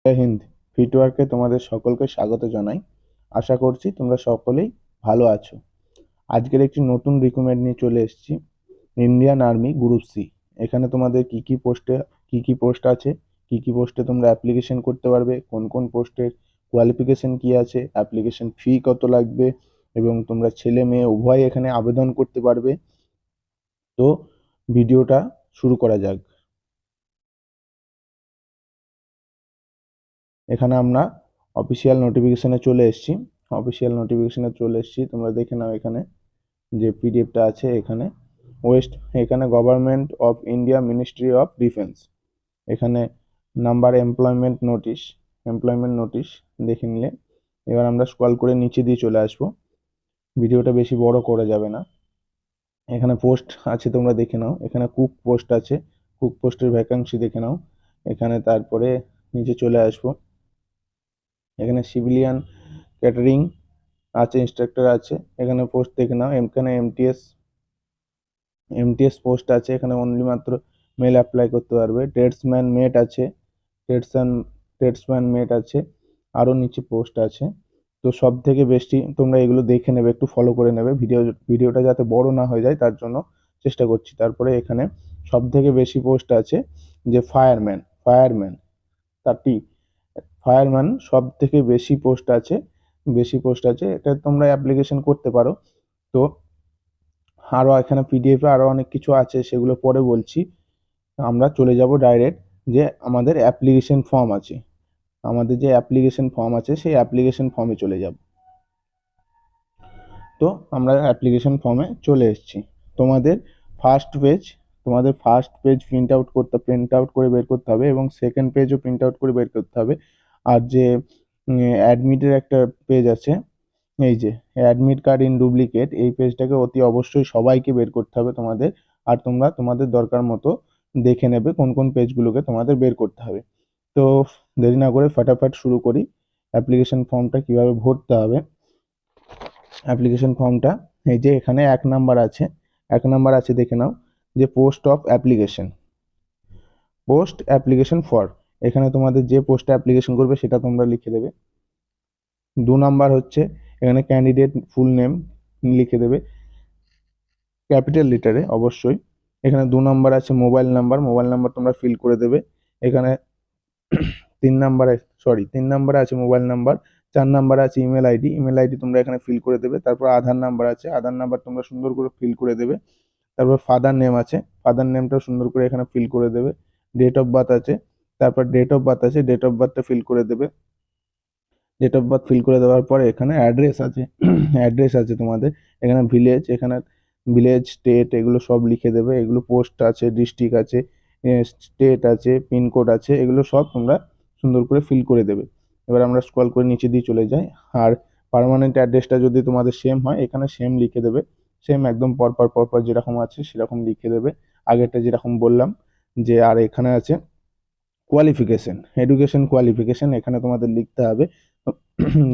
জয় হিন্দ। ফিটওয়ার্কে তোমাদের সকলকে স্বাগত জানাই। আশা করছি তোমরা সকলেই ভালো আছো। আজকের একটি নতুন রিক্রুটমেন্ট নিয়ে চলে এসেছি, ইন্ডিয়ান আর্মি গ্রুপ সি। এখানে তোমাদের কি কি পোস্ট আছে, কি পোস্টে তোমরা অ্যাপ্লিকেশন করতে পারবে, কোন কোন পোস্টের কোয়ালিফিকেশন কি আছে, অ্যাপ্লিকেশন ফি কত লাগবে, এবং তোমরা ছেলে মেয়ে উভয় এখানে আবেদন করতে পারবে। তো ভিডিওটা শুরু করা যাক। এখানে আমরা অফিসিয়াল নোটিফিকেশনে চলে এসেছি। তোমরা দেখে নাও এখানে যে পিডিএফটা আছে। এখানে government of India ministry of defence, এখানে নাম্বার এমপ্লয়মেন্ট নোটিশ দেখে নিলে। এবার আমরা স্ক্রল করে নিচে দিয়ে চলে আসবো, ভিডিওটা বেশি বড় করা যাবে না। এখানে পোস্ট আছে, তোমরা দেখে নাও। এখানে কুক পোস্ট আছে, কুক পোস্টের ভ্যাকান্সি দেখে নাও এখানে। তারপরে নিচে চলে আসবো, এখানে সিভিলিয়ান ক্যাটারিং আছে, ইনস্ট্রাক্টর আছে। এখানে পোস্ট দেখে নাও। এখানে এমটিএস পোস্ট আছে, এখানে অনলি মাত্র মেল অ্যাপ্লাই করতে পারবে। ট্রেডসম্যান মেট আছে, আরও নিচে পোস্ট আছে। তো সব থেকে বেশি তোমরা এগুলো দেখে নেবে, একটু ফলো করে নেবে। ভিডিওটা যাতে বড় না হয়ে যায় তার জন্য চেষ্টা করছি। তারপরে এখানে সব থেকে বেশি পোস্ট আছে যে ফায়ারম্যান 30, ফায়ারম্যান সব থেকে বেশি পোস্ট আছে। এটা তোমরা অ্যাপ্লিকেশন করতে পারো। তো আরও এখানে পিডিএফে আরও অনেক কিছু আছে, সেগুলো পরে বলছি। আমরা চলে যাব ডাইরেক্ট যে আমাদের অ্যাপ্লিকেশন ফর্ম আছে সেই অ্যাপ্লিকেশন ফর্মে চলে যাব। তো আমরা অ্যাপ্লিকেশন ফর্মে চলে এসেছি। তোমাদের ফার্স্ট পেজ প্রিন্ট আউট করে বের করতে হবে, এবং সেকেন্ড পেজও প্রিন্ট আউট করে বের করতে হবে। আর যে অ্যাডমিটের একটা পেজ আছে, এই যে অ্যাডমিট কার্ড ইন ডুপ্লিকেট, এই পেজটাকে অতি অবশ্যই সবাইকে বের করতে হবে তোমাদের। আর তোমরা তোমাদের দরকার মতো দেখে নেবে কোন কোন পেজগুলোকে তোমাদের বের করতে হবে। তো দেরি না করে ফটাফট শুরু করি। অ্যাপ্লিকেশন ফর্মটা কিভাবে ভরতে হবে। অ্যাপ্লিকেশন ফর্মটা এই যে এখানে 1 নাম্বার আছে দেখে নাও, যে পোস্ট অ্যাপ্লিকেশন ফর। এখানে তোমাদের যে পোস্টে অ্যাপ্লিকেশন করবে সেটা তোমরা লিখে দেবে। 2 নাম্বার হচ্ছে এখানে ক্যান্ডিডেট ফুল নেম লিখে দেবে ক্যাপিটাল লেটারে অবশ্যই। এখানে 2 নাম্বার আছে মোবাইল নাম্বার তোমরা ফিল করে দেবে এখানে। 3 নাম্বারে আছে মোবাইল নাম্বার। 4 নাম্বারে আছে ইমেল আইডি তোমরা এখানে ফিল করে দেবে। তারপর আধার নাম্বার তোমরা সুন্দর করে ফিল করে দেবে। তারপর ফাদার নেমটা সুন্দর করে এখানে ফিল করে দেবে। ডেট অফ বার্থ আছে, তারপর ডেট অফ বার্থটা ফিল করে দেবে। ডেট অফ বার্থ ফিল করে দেওয়ার পরে এখানে অ্যাড্রেস আছে তোমাদের। এখানে ভিলেজ স্টেট এগুলো সব লিখে দেবে। এগুলো পোস্ট আছে, ডিস্ট্রিক্ট আছে, স্টেট আছে, পিনকোড আছে, এগুলো সব তোমরা সুন্দর করে ফিল করে দেবে। এবার আমরা স্ক্রল করে নিচে দিয়ে চলে যাই। আর পার্মানেন্ট অ্যাড্রেসটা যদি তোমাদের সেম হয়, এখানে সেম লিখে দেবে। সেম একদম পরপর যেরকম আছে সেরকম লিখে দেবে, আগেরটা যেরকম বললাম। যে আর এখানে আছে এডুকেশন কোয়ালিফিকেশন, এখানে তোমাদের লিখতে হবে।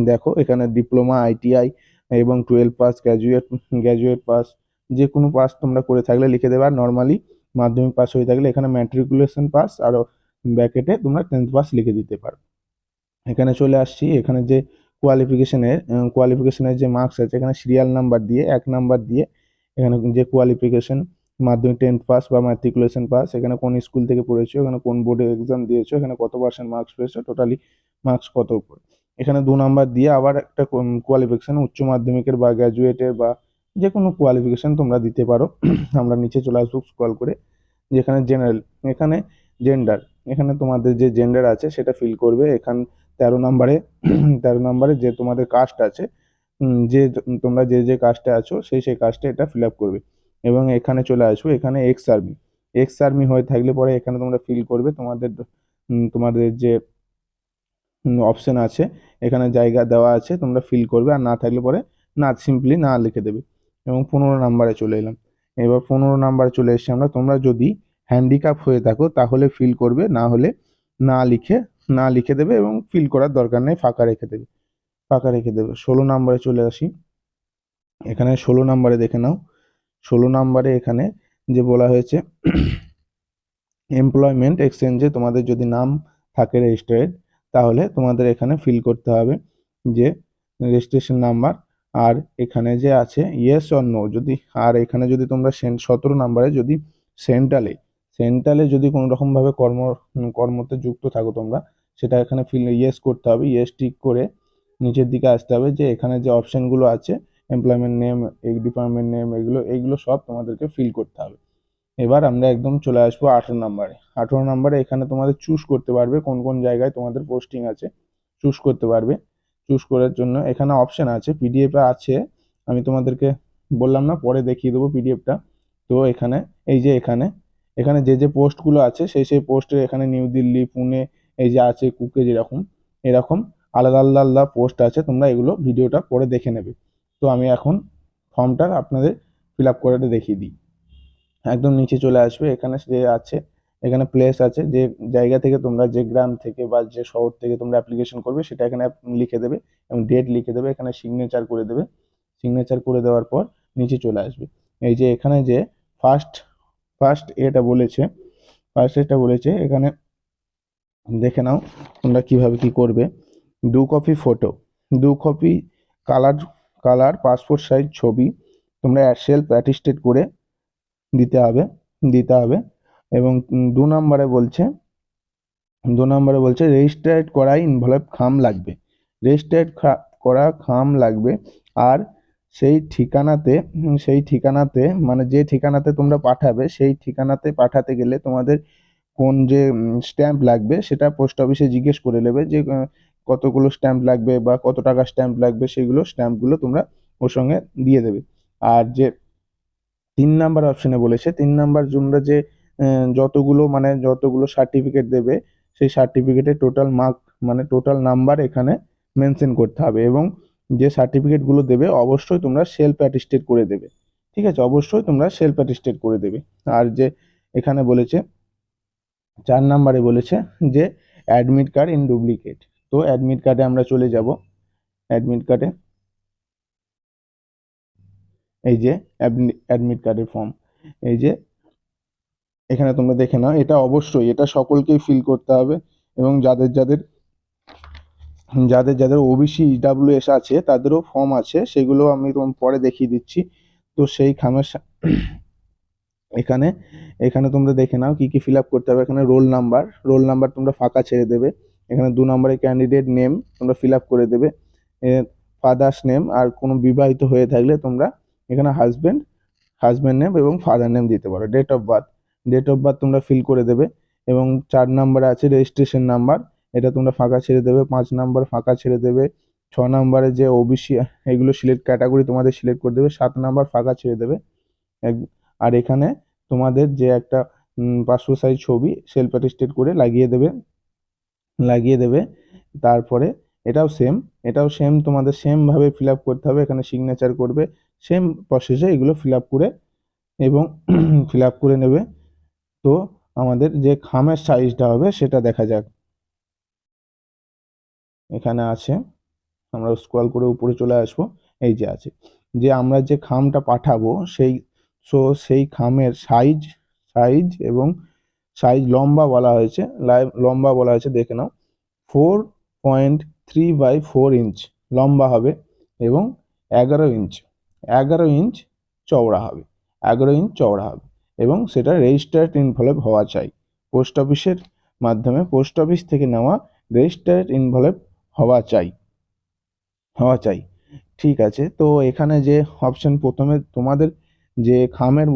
দেখো এখানে ডিপ্লোমা, আইটিআই এবং 12 পাস, গ্র্যাজুয়েট পাস, যে কোনো পাস তোমরা করে থাকলে লিখে দেবে। আর নর্মালি মাধ্যমিক পাস হয়ে থাকলে এখানে ম্যাট্রিকুলেশন পাস, আরও ব্র্যাকেটে তোমরা 10th পাস লিখে দিতে পারো। এখানে চলে আসছি, এখানে যে কোয়ালিফিকেশনের যে মার্কস আছে, এখানে সিরিয়াল নাম্বার দিয়ে 1 নাম্বার দিয়ে এখানে যে কোয়ালিফিকেশন, মাধ্যমিক 10th পাস বা ম্যাট্রিকুলেশন পাস, এখানে কোন স্কুল থেকে পড়েছো, এখানে কোন বোর্ডে এক্সাম দিয়েছো, এখানে কত পার্সেন্ট মার্কস পেয়েছো, টোটালি মার্কস কত উপর। এখানে 2 নাম্বার দিয়ে আবার একটা কোয়ালিফিকেশন, উচ্চ মাধ্যমিকের বা গ্র্যাজুয়েটের বা যে কোনো কোয়ালিফিকেশন তোমরা দিতে পারো। আমরা নিচে চলে আসবো স্ক্রল করে, যেখানে জেনারেল, এখানে জেন্ডার, এখানে তোমাদের যে জেন্ডার আছে সেটা ফিল করবে। 13 নাম্বারে 13 নাম্বারে যে তোমাদের কাস্ট আছে, যে তোমরা যে কাস্টে আছো সেই কাস্টে এটা ফিল আপ করবে। এবং এখানে চলে আসবো, এখানে এক্স আর্মি হয়ে থাকলে পরে এখানে তোমরা ফিল করবে তোমাদের যে অপশন আছে, এখানে জায়গা দেওয়া আছে, তোমরা ফিল করবে। আর না থাকলে পরে সিম্পলি না লিখে দেবে। এবং 15 নাম্বারে চলে এলাম। এবার 15 নাম্বারে চলে এসেছি আমরা। তোমরা যদি হ্যান্ডিক্যাপ হয়ে থাকো তাহলে ফিল করবে, না হলে না লিখে না লিখে দেবে, এবং ফিল করার দরকার নেই, ফাঁকা রেখে দেবে। 16 নাম্বারে চলে আসি। এখানে 16 নাম্বারে দেখে নাও। 16 নাম্বারে এখানে যে বলা হয়েছে এমপ্লয়মেন্ট এক্সচেঞ্জে তোমাদের যদি নাম থাকে রেজিস্টার্ড, তাহলে তোমাদের এখানে ফিল করতে হবে যে রেজিস্ট্রেশন নাম্বার, আর এখানে যে আছে ইয়েস অর নো, যদি আর এখানে যদি তোমরা 17 নাম্বারে যদি সেন্ট্রালে যদি কোনো রকম ভাবে কর্মতে যুক্ত থাকো তোমরা, সেটা এখানে ইয়েস করতে হবে। ইয়েস টিক করে নিচের দিকে আসতে হবে, যে এখানে যে অপশনগুলো আছে এমপ্লয়মেন্ট নেম, এই ডিপার্টমেন্ট নেম, এইগুলো সব তোমাদেরকে ফিল করতে হবে। এবার আমরা একদম চলে আসবো 18 নাম্বারে। 18 নাম্বারে এখানে তোমাদের চুজ করতে পারবে কোন কোন জায়গায় তোমাদের পোস্টিং আছে, চুজ করতে পারবে। চুজ করার জন্য এখানে অপশন আছে, পিডিএফ আছে, আমি তোমাদেরকে বললাম না, পরে দেখিয়ে দেবো পিডিএফটা। তো এখানে এই যে এখানে এখানে যে পোস্টগুলো আছে সেই পোস্টের এখানে নিউ দিল্লি, পুনে, এই যে আছে কুকে, যেরকম এরকম আলাদা আলাদা আলাদা পোস্ট আছে, তোমরা এগুলো ভিডিওটা পরে দেখে নেবে। তো আমি এখন ফর্মটা আপনাদের ফিল আপ করে দেখিয়ে দিই। একদম নিচে চলে আসবে, এখানে যে আছে এখানে প্লেস আছে, যে জায়গা থেকে তোমরা, যে গ্রাম থেকে বা যে শহর থেকে তোমরা অ্যাপ্লিকেশন করবে সেটা এখানে লিখে দেবে এবং ডেট লিখে দেবে, এখানে সিগনেচার করে দেবে। সিগনেচার করে দেওয়ার পর নিচে চলে আসবে। এই যে এখানে যে ফার্স্ট ফার্স্ট এটা বলেছে এখানে দেখে নাও তোমরা কিভাবে কি করবে। 2 copy photo, 2 copy colour passport size ছবি তোমরা সেলফ অ্যাটেস্টেড করে দিতে হবে। এবং 2 নম্বরে বলছে রেজিস্টার্ড করা ইনভলভ খাম লাগবে, রেজিস্টার্ড করা খাম লাগবে। আর সেই ঠিকানাতে মানে যে ঠিকানাতে তোমরা পাঠাবে সেই ঠিকানাতে পাঠাতে গেলে তোমাদের কোন যে স্ট্যাম্প লাগবে সেটা পোস্ট অফিসে জিজ্ঞেস করে নেবে, যে কতগুলো স্ট্যাম্প লাগবে বা কত টাকা স্ট্যাম্প লাগবে, সেগুলো স্ট্যাম্পগুলো তোমরা ওর সঙ্গে দিয়ে দেবে। আর যে 3 নাম্বার অপশনে বলেছে, 3 নাম্বার তোমরা যে যতগুলো সার্টিফিকেট দেবে সেই সার্টিফিকেটের টোটাল মার্ক মানে টোটাল নাম্বার এখানে মেনশন করতে হবে, এবং যে সার্টিফিকেটগুলো দেবে অবশ্যই তোমরা সেলফ অ্যাটেস্টেড করে দেবে। ঠিক আছে, অবশ্যই তোমরা সেলফ অ্যাটেস্টেড করে দেবে। আর যে এখানে বলেছে 4 নাম্বারে বলেছে যে অ্যাডমিট কার্ড ইন ডুপ্লিকেট। তো অ্যাডমিট কার্ডে আমরা চলে যাব। অ্যাডমিট কার্ডে এই যে অ্যাডমিট কার্ডের ফর্ম, এই যে এখানে তোমরা দেখে নাও, এটা অবশ্যই এটা সকলকেই ফিল করতে হবে, এবং যাদের ওবিসি ইডাব্লিউএস আছে তাদেরও ফর্ম আছে, সেগুলো আমি তোমার পরে দেখিয়ে দিচ্ছি। তো সেই খামের এখানে এখানে তোমরা দেখে নাও কি কি ফিল আপ করতে হবে। এখানে রোল নাম্বার তোমরা ফাঁকা ছেড়ে দেবে। এখানে 2 নম্বরে ক্যান্ডিডেট নেম তোমরা ফিল আপ করে দেবে। ফাদার্স নেম, আর কোনো বিবাহিত হয়ে থাকলে তোমরা এখানে হাজব্যান্ড নেম এবং ফাদার নেম দিতে পারো। ডেট অফ বার্থ তোমরা ফিল করে দেবে। এবং 4 নম্বরে আছে রেজিস্ট্রেশন নাম্বার, এটা তোমরা ফাঁকা ছেড়ে দেবে। 5 নম্বর ফাঁকা ছেড়ে দেবে। 6 নম্বরে যে ওবিসি এগুলো ক্যাটাগরি তোমাদের সিলেক্ট করে দেবে। 7 নম্বর ফাঁকা ছেড়ে দেবে। আর এখানে তোমাদের যে একটা পাসপোর্ট সাইজ ছবি সেলফ অ্যাটেস্টেড করে লাগিয়ে দেবে। তারপরে এটাও সেম তোমাদের সেম ভাবে ফিল আপ করতে হবে, এখানে সিগনেচার করবে, সেম প্রসেসে এগুলো ফিল আপ করে এবং ফিল আপ করে নেবে। তো আমাদের যে খামের সাইজটা হবে সেটা দেখা যাক। এখানে আছে, আমরা স্ক্রল করে উপরে চলে আসবো। এই যে আছে, যে আমরা যে খামটা পাঠাবো সেই খামের সাইজ এবং লম্বা বলা হয়েছে দেখে নাও। 4.3/4 ইঞ্চ লম্বা হবে এবং 11 ইঞ্চ 11 ইঞ্চ চওড়া হবে এবং সেটা রেজিস্টার্ড ইনভলভ হওয়া চাই। পোস্ট অফিস থেকে নেওয়া রেজিস্টার্ড ইনভলভ হওয়া চাই। ঠিক আছে, তো এখানে যে অপশন প্রথমে তোমাদের যে খামের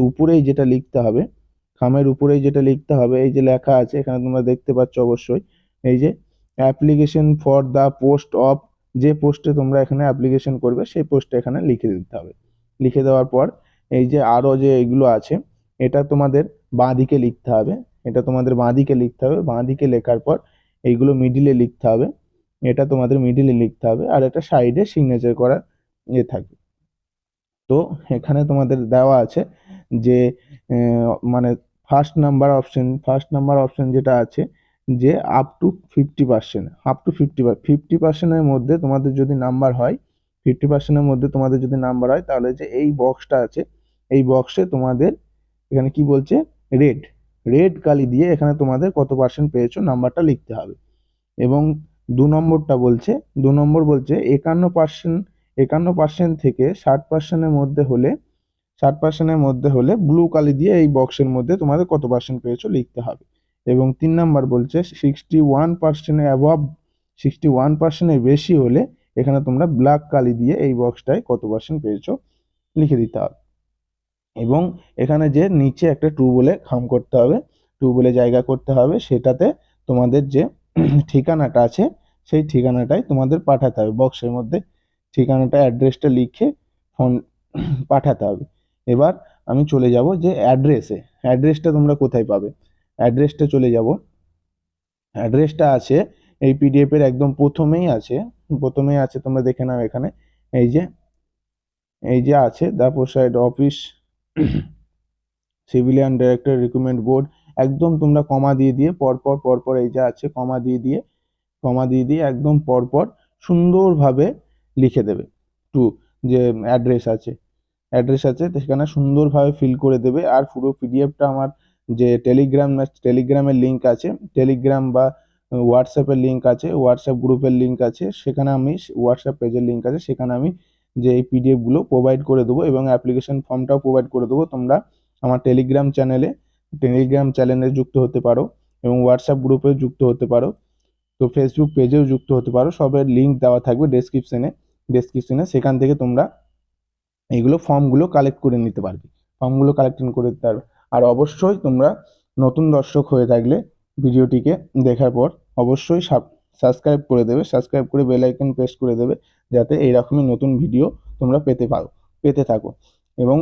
উপরেই যেটা লিখতে হবে এই যে লেখা আছে এখানে তোমরা দেখতে পাচ্ছ অবশ্যই, এই যে application for the post of, যে পোস্টে তোমরা এখানে অ্যাপ্লিকেশন করবে সেই পোস্টে এখানে লিখে দিতে হবে। লিখে দেওয়ার পর এই যে আরো যে এগুলো আছে এটা তোমাদের বাঁদিকে লিখতে হবে। বাঁদিকে লেখার পর এইগুলো মিডিলে লিখতে হবে। এটা তোমাদের মিডিলে লিখতে হবে, আর এটা সাইডে সিগনেচার করা থাকবে। তো এখানে তোমাদের দেওয়া আছে যে মানে ফার্স্ট নাম্বার অপশন যেটা আছে, যে আপ টু 50%, মধ্যে তোমাদের যদি নাম্বার হয়, 50%-এর মধ্যে তোমাদের যদি নাম্বার হয়, তাহলে যে এই বক্সটা আছে এই বক্সে তোমাদের এখানে কি বলছে, রেড কালি দিয়ে এখানে তোমাদের কত পার্সেন্ট পেয়েছো নাম্বারটা লিখতে হবে। এবং 2 নম্বর বলছে 51% থেকে 60%-এর মধ্যে হলে 60%-এর মধ্যে হলে ব্লু কালি দিয়ে এই বক্সের মধ্যে তোমাদের কত পার্সেন্ট পেয়েছো লিখতে হবে। এবং 3 নম্বর বলছে 61%-এর অ্যাবভ 61%-এর বেশি হলে এখানে তোমরা ব্ল্যাক কালি দিয়ে এই বক্সটায় কত পার্সেন্ট পেয়েছো লিখে দিতে হবে। এবং এখানে যে নিচে একটা টু বলে খাম করতে হবে, টু বলে জায়গা করতে হবে, সেটাতে তোমাদের যে ঠিকানাটা আছে সেই ঠিকানাটাই তোমাদের পাঠাতে হবে, বক্সের মধ্যে ঠিকানাটা অ্যাড্রেসটা লিখে ফোন পাঠাতে হবে। এবার আমি চলে যাব যে অ্যাড্রেসটা তোমরা কোথায় পাবে। অ্যাড্রেসটা চলে যাব, অ্যাড্রেসটা আছে এই পিডিএফ এর একদম প্রথমেই আছে তোমরা দেখে নাও এখানে, এই যে আছে the post office civilian director recruitment board, একদম তোমরা কমা দিয়ে পরপর এই যে আছে কমা দিয়ে একদম পরপর সুন্দরভাবে লিখে দেবে টু যে অ্যাড্রেস আছে তো সেখানে সুন্দরভাবে ফিল করে দেবে। আর পুরো পিডিএফটা আমার যে টেলিগ্রামের লিঙ্ক আছে, টেলিগ্রাম বা হোয়াটসঅ্যাপের লিঙ্ক আছে, হোয়াটসঅ্যাপ গ্রুপের লিঙ্ক আছে, সেখানে আমি হোয়াটসঅ্যাপ পেজের লিঙ্ক আছে, সেখানে আমি যে এই পিডিএফগুলো প্রোভাইড করে দেবো এবং অ্যাপ্লিকেশন ফর্মটাও প্রোভাইড করে দেবো। তোমরা আমার টেলিগ্রাম চ্যানেলে যুক্ত হতে পারো এবং হোয়াটসঅ্যাপ গ্রুপেও যুক্ত হতে পারো, তো ফেসবুক পেজেও যুক্ত হতে পারো। সবের লিঙ্ক দেওয়া থাকবে ডেসক্রিপশনে, সেখান থেকে তোমরা এইগুলো ফর্মগুলো কালেক্ট করে নিতে পারবে, আর অবশ্যই তোমরা নতুন দর্শক হয়ে থাকলে ভিডিওটিকে দেখার পর অবশ্যই সাবস্ক্রাইব করে দেবে, সাবস্ক্রাইব করে বেল আইকন প্রেস করে দেবে, যাতে এইরকমই নতুন ভিডিও তোমরা পেতে থাকো। এবং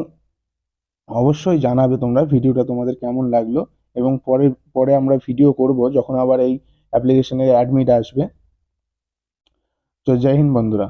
অবশ্যই জানাবে তোমরা ভিডিওটা তোমাদের কেমন লাগলো, এবং পরে আমরা ভিডিও করব যখন আবার এই অ্যাপ্লিকেশনের অ্যাডমিট আসবে। তো জয় হিন্দ বন্ধুরা।